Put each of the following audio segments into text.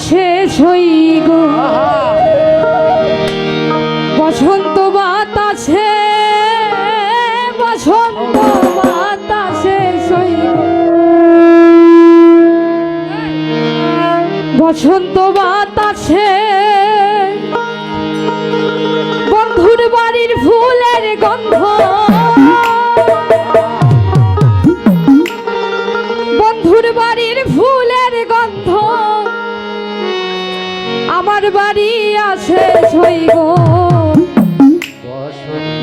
শেষ হই গো বসন্ত বাতাসে বসন্ত বাতাসে সই বসন্ত বাতাসে বন্ধুর বাড়ির ফুলের গন্ধ বন্ধুর বাড়ির ফুলের গন্ধ আমার বাড়ি আসে সই গো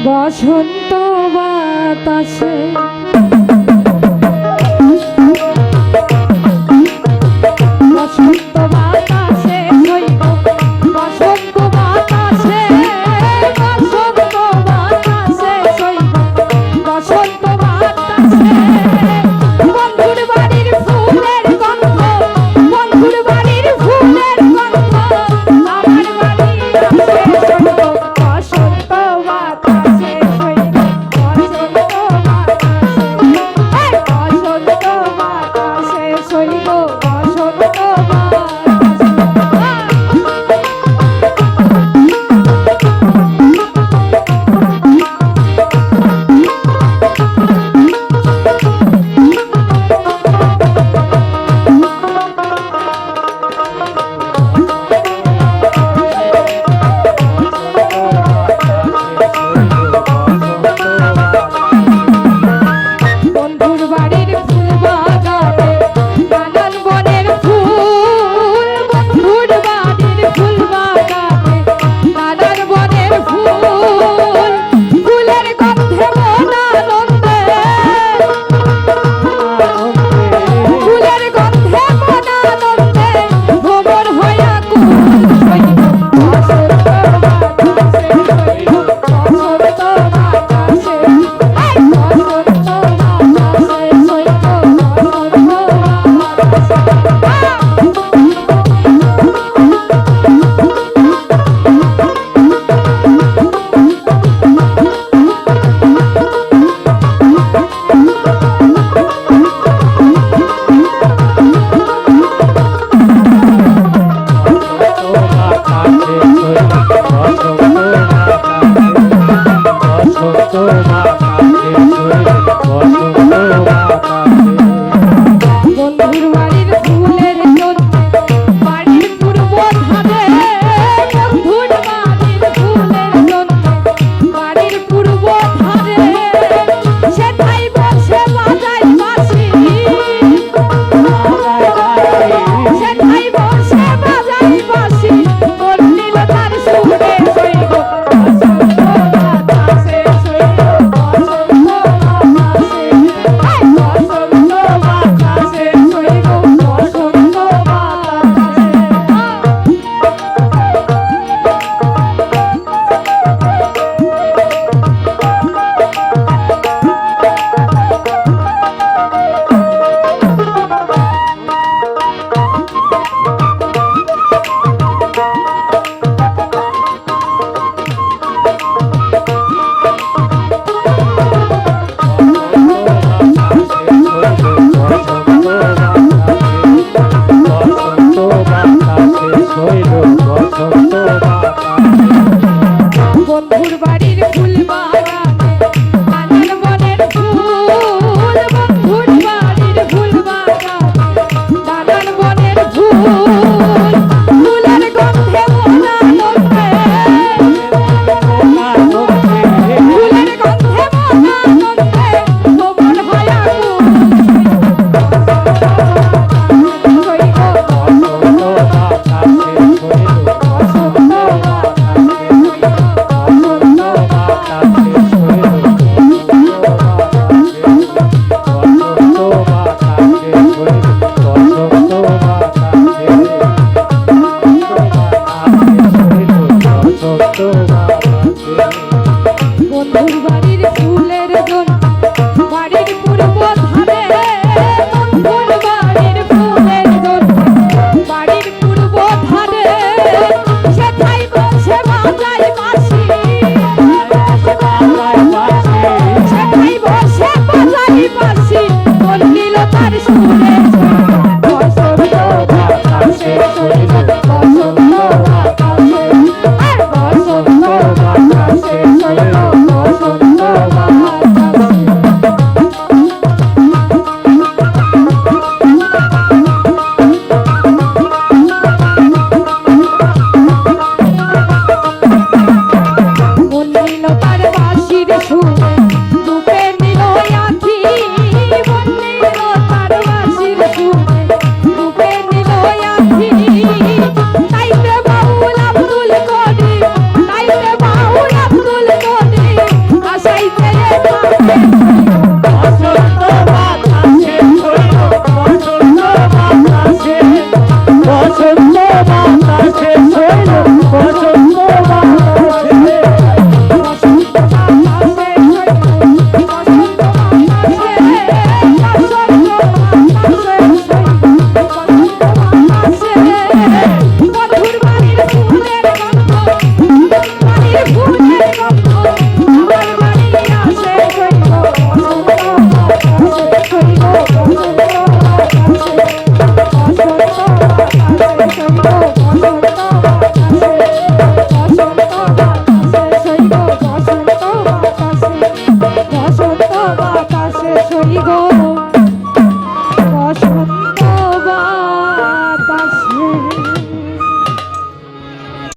বসন্ত বাতাসে বসন্ত বাতাসে সই গো বসন্ত বাতাসে বসন্ত বাতাসে সই গো বসন্ত বাতাসে বন্ধুর বাড়ির ফুলের গন্ধ বন্ধুর বাড়ির ফুলের গন্ধ আমার বাড়ি আসে সই গো বসন্ত বাতাসে সই গো বসন্ত বাতাসে বসন্ত বাতাসে সই গো বসন্ত বন্ধুর বাড়ির ফুল বাগানে নানান বনের ফুল বসন্ত বাতাসে সই গো